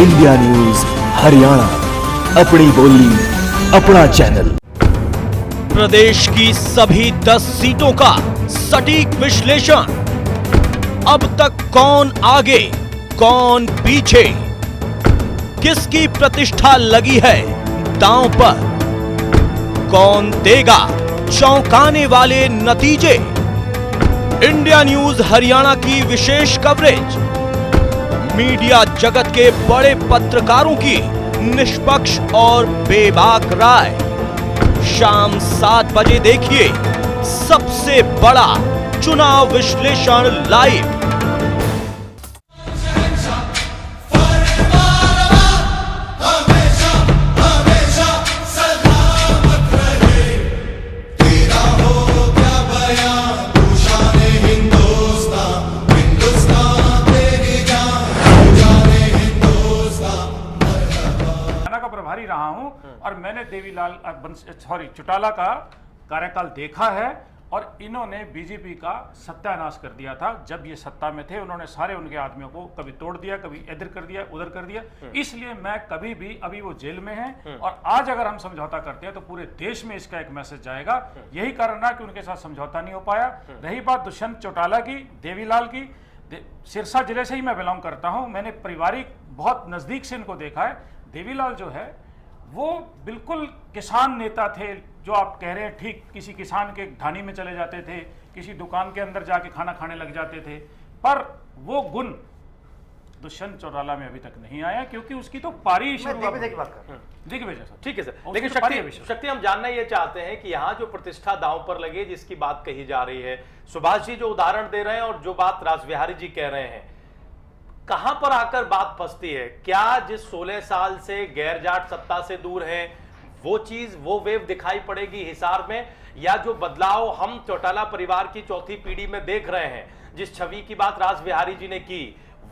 India news Haryana, अपनी बोली अपना चैनल। प्रदेश की सभी 10 सीटों का सटीक विश्लेषण। अब तक कौन आगे कौन पीछे, किसकी प्रतिष्ठा लगी है दांव पर, कौन देगा चौंकाने वाले नतीजे। इंडिया न्यूज हरियाणा की विशेष कवरेज, मीडिया जगत के बड़े पत्रकारों की निष्पक्ष और बेबाक राय। शाम 7 बजे देखिए सबसे बड़ा चुनाव विश्लेषण लाइव। प्रभारी रहा हूं और मैंने देवीलाल चौटाला का कार्यकाल देखा है और इन्होंने बीजेपी का सत्यानाश कर दिया था। जब ये सत्ता में थे उन्होंने सारे उनके आदमियों को कभी तोड़ दिया, कभी इधर कर दिया, उधर कर दिया। इसलिए मैं कभी भी, अभी वो जेल में हैं और आज अगर हम समझौता करते हैं तो पूरे देश में इसका एक मैसेज जाएगा। यही कारण रहा कि उनके साथ समझौता नहीं हो पाया। रही बात दुष्यंत चौटाला की, देवीलाल की, सिरसा जिले से ही मैं बिलोंग करता हूं। मैंने पारिवारिक बहुत नजदीक से इनको देखा है। देवीलाल जो है वो बिल्कुल किसान नेता थे, जो आप कह रहे हैं ठीक किसी किसान के ढानी में चले जाते थे, किसी दुकान के अंदर जाके खाना खाने लग जाते थे, पर वो गुण दुष्यंत चौटाला में अभी तक नहीं आया क्योंकि उसकी तो पारी दिग्विजय की बात कर दिग्विजय सर। ठीक है सर, लेकिन शक्ति हम जानना ये चाहते हैं कि यहाँ जो प्रतिष्ठा दांव पर लगे जिसकी बात कही जा रही है, सुभाष जी जो उदाहरण दे रहे हैं और जो बात रासबिहारी जी कह रहे हैं, कहां पर आकर बात फंसती है? क्या जिस 16 साल से गैर जाट सत्ता से दूर है वो चीज, वो वेव दिखाई पड़ेगी हिसार में, या जो बदलाव हम चौटाला परिवार की चौथी पीढ़ी में देख रहे हैं, जिस छवि की बात रासबिहारी जी ने की,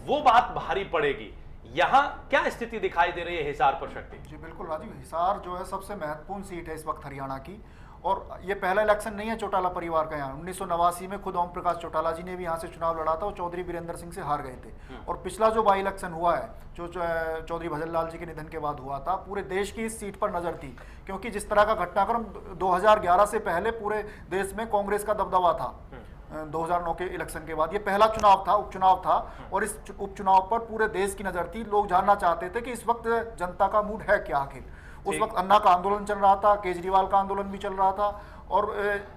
वो बात भारी पड़ेगी? यहाँ क्या स्थिति दिखाई दे रही है हिसार पर शक्ति? जी बिल्कुल राजीव, हिसार जो है सबसे महत्वपूर्ण सीट है इस वक्त हरियाणा की और ये पहला इलेक्शन नहीं है चौटाला परिवार का। यहाँ 1989 में खुद ओम प्रकाश चौटाला जी ने भी यहाँ से चुनाव लड़ा था और चौधरी वीरेंद्र सिंह से हार गए थे। और पिछला जो बाई इलेक्शन हुआ है जो चौधरी भजन लाल जी के निधन के बाद हुआ था, पूरे देश की इस सीट पर नजर थी क्योंकि जिस तरह का घटनाक्रम 2011 से पहले पूरे देश में कांग्रेस का दबदबा था। 2009 के इलेक्शन के बाद ये पहला चुनाव था, उपचुनाव था और इस उपचुनाव पर पूरे देश की नजर थी। लोग जानना चाहते थे कि इस वक्त जनता का मूड है क्या आखिर। उस वक्त अन्ना का आंदोलन चल रहा था, केजरीवाल का आंदोलन भी चल रहा था और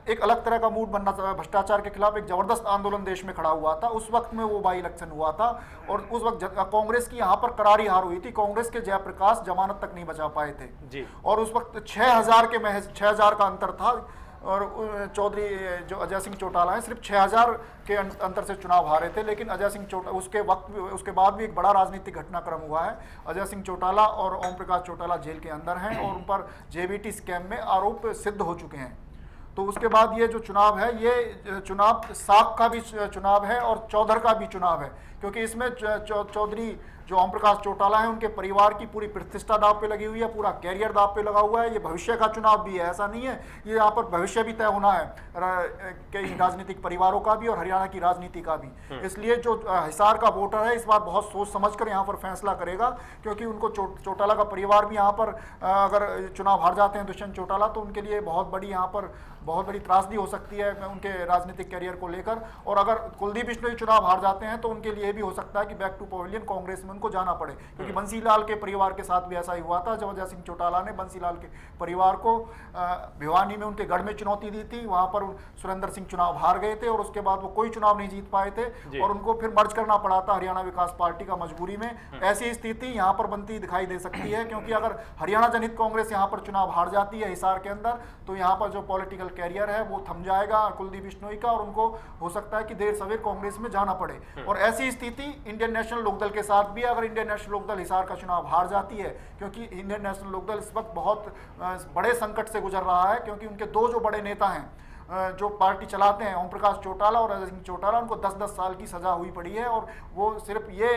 एक अलग तरह का मूड बनना था। भ्रष्टाचार के खिलाफ एक जबरदस्त आंदोलन देश में खड़ा हुआ था। उस वक्त में वो बाई इलेक्शन हुआ था और उस वक्त कांग्रेस की यहाँ पर करारी हार हुई थी। कांग्रेस के जयप्रकाश जमानत तक नहीं बचा पाए थे जी। और उस वक्त 6000 के महज 6000 का अंतर था और चौधरी जो अजय सिंह चौटाला है सिर्फ 6000 के अंतर से चुनाव हारे थे। लेकिन अजय सिंह चौटाला उसके बाद भी एक बड़ा राजनीतिक घटनाक्रम हुआ है। अजय सिंह चौटाला और ओम प्रकाश चौटाला जेल के अंदर हैं और उन पर जेबीटी स्कैम में आरोप सिद्ध हो चुके हैं। तो उसके बाद ये जो चुनाव है, ये चुनाव साख का भी चुनाव है और चौधर का भी चुनाव है क्योंकि इसमें चौधरी जो ओम प्रकाश चौटाला है उनके परिवार की पूरी प्रतिष्ठा दांव पे लगी हुई है, पूरा कैरियर दांव पे लगा हुआ है। ये भविष्य का चुनाव भी है, ऐसा नहीं है। ये यहाँ पर भविष्य भी तय होना है कई राजनीतिक परिवारों का भी और हरियाणा की राजनीति का भी। इसलिए जो हिसार का वोटर है इस बार बहुत सोच समझकर यहाँ पर फैसला करेगा क्योंकि उनको चौटाला का परिवार भी यहाँ पर अगर चुनाव हार जाते हैं दुष्यंत चौटाला तो उनके लिए बहुत बड़ी त्रासदी हो सकती है उनके राजनीतिक कैरियर को लेकर। और अगर कुलदीप बिश्नोई चुनाव हार जाते हैं तो उनके लिए भी हो सकता है कि बैक टू पवेलियन कांग्रेस में उनको जाना पड़े क्योंकि बंसीलाल के परिवार के साथ भी ऐसा ही हुआ था। जब अजय सिंह चौटाला ने बंसीलाल के परिवार को भिवानी में उनके गढ़ में चुनौती दी थी, वहां पर सुरेंद्र सिंह चुनाव हार गए थे और उसके बाद वो कोई चुनाव नहीं जीत पाए थे और उनको फिर मर्ज करना पड़ा था हरियाणा विकास पार्टी का मजबूरी में। ऐसी स्थिति यहाँ पर बनती दिखाई दे सकती है क्योंकि अगर हरियाणा जनहित कांग्रेस यहाँ पर चुनाव हार जाती है हिसार के अंदर तो यहाँ पर जो पॉलिटिकल कैरियर है वो थम जाएगा कुलदीप बिश्नोई का और उनको हो सकता है कि देर सवेर कांग्रेस में जाना पड़े। और ऐसी स्थिति इंडियन नेशनल लोकदल के साथ भी, अगर इंडियन नेशनल लोकदल हिसार का चुनाव हार जाती है क्योंकि इंडियन नेशनल लोकदल इस वक्त बहुत बड़े संकट से गुजर रहा है क्योंकि उनके दो जो बड़े नेता हैं जो पार्टी चलाते हैं ओम प्रकाश चौटाला और अजय सिंह चौटाला, उनको 10-10 साल की सजा हुई पड़ी है और वो सिर्फ ये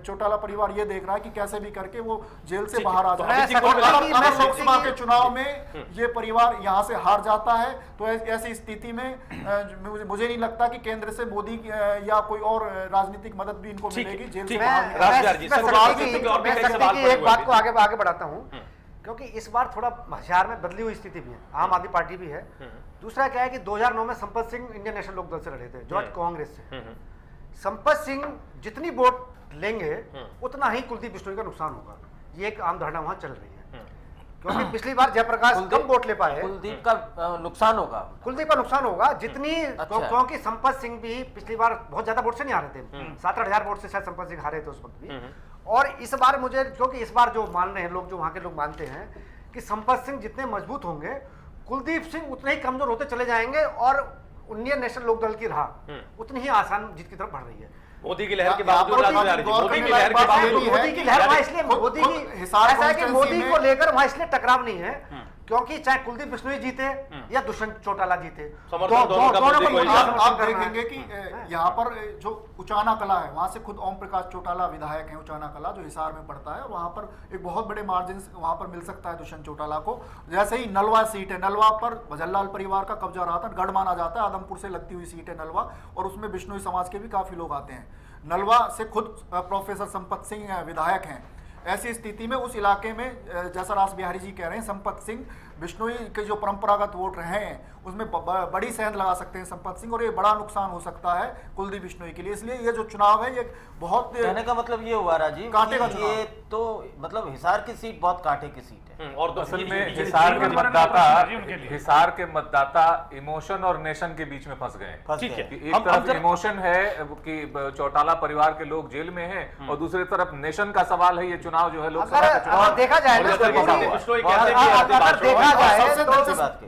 चौटाला परिवार ये देख रहा है कि कैसे भी करके वो जेल से बाहर आ जाए। अगर लोकसभा के चुनाव में ये परिवार यहाँ से हार जाता है तो ऐसी स्थिति में मुझे नहीं लगता कि केंद्र से मोदी या कोई और राजनीतिक मदद भी इनको मिलेगी जेल से बाहर। एक बात को आगे बढ़ाता हूँ, क्योंकि इस बार थोड़ा हिसार में बदली हुई स्थिति भी है, आम आदमी पार्टी भी है। दूसरा क्या है कि 2009 में संपत सिंह इंडियन नेशनल लोकदल से लड़े थे, जो आज कांग्रेस से। संपत सिंह जितनी वोट लेंगे उतना ही कुलदीप बिश्नोई का नुकसान होगा, ये एक आम धारणा वहां चल रही है। क्योंकि पिछली बार जयप्रकाश कम वोट ले पाए, कुलदीप का नुकसान होगा, कुलदीप का नुकसान होगा जितनी। क्योंकि संपत सिंह भी पिछली बार बहुत ज्यादा वोट से नहीं हारे थे, 7-8 हजार वोट से शायद संपत सिंह हारे थे उस वक्त भी। और इस बार मुझे, क्योंकि इस बार जो मान रहे हैं लोग, जो वहां के लोग मानते हैं कि संपत सिंह जितने मजबूत होंगे कुलदीप सिंह उतने ही कमजोर होते चले जाएंगे और इंडियन नेशनल लोकदल की राह उतनी ही आसान जीत की तरफ बढ़ रही है। मोदी की लहर के बावजूद मोदी की लहर इसलिए मोदी की ऐसा है कि मोदी को लेकर वहां इसलिए टकराव नहीं है क्योंकि चाहे कुलदीप बिश्नोई जीते या दुष्यंत चौटाला जीते, आप देखेंगे कि यहाँ पर जो उचाना कला है वहां से खुद ओम प्रकाश चौटाला विधायक हैं, उचाना कला जो हिसार में पड़ता है, और वहां पर एक बहुत बड़े मार्जिन वहां पर मिल सकता है दुष्यंत चौटाला को। जैसे ही नलवा सीट है, नलवा पर भजनलाल परिवार का कब्जा रहा था, गढ़ माना जाता है, आदमपुर से लगती हुई सीट है नलवा, और उसमें बिश्नोई समाज के भी काफी लोग आते हैं। नलवा से खुद प्रोफेसर संपत सिंह विधायक हैं। ऐसी स्थिति में उस इलाके में जैसा रास बिहारी जी कह रहे हैं, संपत सिंह बिश्नोई के जो परंपरागत वोट रहे हैं उसमें बड़ी सेंध लगा सकते हैं संपत सिंह, और ये बड़ा नुकसान हो सकता है कुलदीप बिश्नोई के लिए। इसलिए ये जो चुनाव है ये बहुत, कहने का मतलब ये हुआ राजीव, कांटे का ये तो मतलब हिसार की सीट बहुत कांटे की सीट है। और असल में हिसार के मतदाता इमोशन और नेशन के बीच में फंस गए। ठीक है, एक तरफ इमोशन है कि चौटाला परिवार के लोग जेल में हैं और दूसरी तरफ नेशन का सवाल है। ये चुनाव जो है लोकसभा का चुनाव देखा जाए,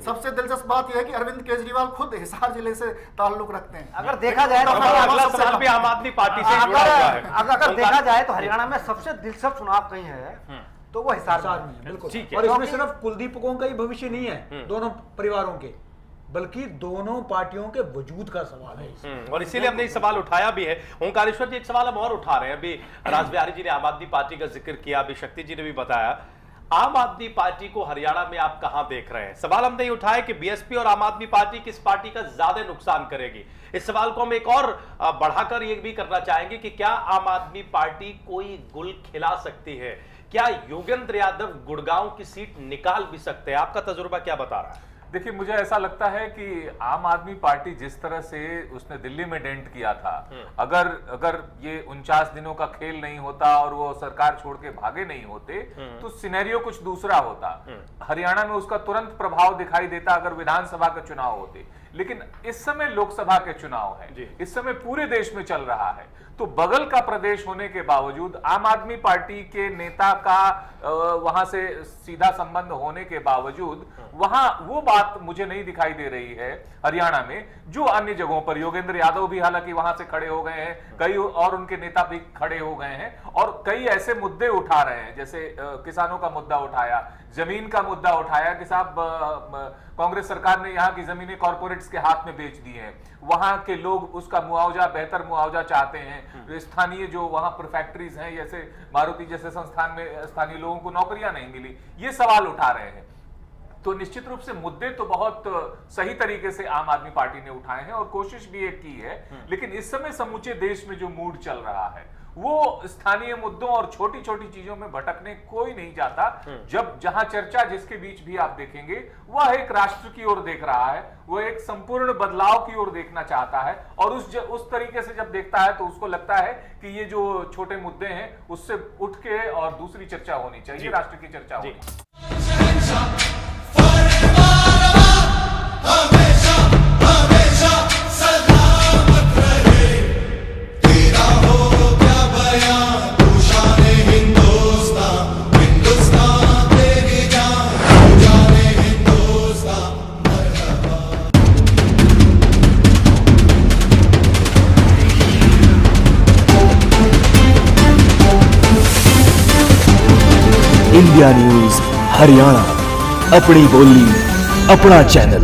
सबसे दिलचस्प बात यह है कि अरविंद केजरीवाल खुद हिसार जिले से ताल्लुक रखते हैं। अगर देखा जाए तो अगला सवाल भी आम आदमी पार्टी से जुड़ा हुआ है। अगर देखा जाए तो हरियाणा में सबसे दिलचस्प चुनाव कहीं है तो वो हिसार में है। बिल्कुल, ठीक है। और इसमें सिर्फ कुलदीपकों का ही भविष्य नहीं है दोनों परिवारों के, बल्कि दोनों पार्टियों के वजूद का सवाल है। और इसीलिए हमने ये सवाल उठाया भी है। ओंकारेश्वर जी एक सवाल हम और उठा रहे हैं। अभी राज बिहारी जी ने आम आदमी पार्टी का जिक्र किया, अभी शक्ति जी ने भी बताया। आम आदमी पार्टी को हरियाणा में आप कहां देख रहे हैं? सवाल हमने ये उठाया कि बीएसपी और आम आदमी पार्टी किस पार्टी का ज्यादा नुकसान करेगी। इस सवाल को हम एक और बढ़ाकर ये भी करना चाहेंगे कि क्या आम आदमी पार्टी कोई गुल खिला सकती है? क्या योगेंद्र यादव गुड़गांव की सीट निकाल भी सकते हैं? आपका तजुर्बा क्या बता रहा है? देखिए, मुझे ऐसा लगता है कि आम आदमी पार्टी जिस तरह से उसने दिल्ली में डेंट किया था, अगर ये 49 दिनों का खेल नहीं होता और वो सरकार छोड़ के भागे नहीं होते तो सिनेरियो कुछ दूसरा होता। हरियाणा में उसका तुरंत प्रभाव दिखाई देता अगर विधानसभा के चुनाव होते। लेकिन इस समय लोकसभा के चुनाव है, इस समय पूरे देश में चल रहा है, तो बगल का प्रदेश होने के बावजूद आम आदमी पार्टी के नेता का वहां से सीधा संबंध होने के बावजूद वहां वो बात मुझे नहीं दिखाई दे रही है हरियाणा में जो अन्य जगहों पर। योगेंद्र यादव भी हालांकि वहां से खड़े हो गए हैं, कई और उनके नेता भी खड़े हो गए हैं और कई ऐसे मुद्दे उठा रहे हैं, जैसे किसानों का मुद्दा उठाया, जमीन का मुद्दा उठाया कि साहब कांग्रेस सरकार ने यहाँ की जमीनें कॉर्पोरेट्स के हाथ में बेच दी हैं, वहां के लोग उसका मुआवजा, बेहतर मुआवजा चाहते हैं। स्थानीय जो वहां पर फैक्ट्रीज हैं, जैसे मारुति जैसे संस्थान में स्थानीय लोगों को नौकरियां नहीं मिली, ये सवाल उठा रहे हैं। तो निश्चित रूप से मुद्दे तो बहुत सही तरीके से आम आदमी पार्टी ने उठाए हैं और कोशिश भी एक की है। लेकिन इस समय समूचे देश में जो मूड चल रहा है वो स्थानीय मुद्दों और छोटी छोटी चीजों में भटकने कोई नहीं चाहता। जब जहां चर्चा जिसके बीच भी आप देखेंगे वह एक राष्ट्र की ओर देख रहा है, वो एक संपूर्ण बदलाव की ओर देखना चाहता है और उस तरीके से जब देखता है तो उसको लगता है कि ये जो छोटे मुद्दे हैं उससे उठ के और दूसरी चर्चा होनी चाहिए, राष्ट्र की चर्चा होनी चाहिए। इंडिया न्यूज हरियाणा, अपनी बोली अपना चैनल।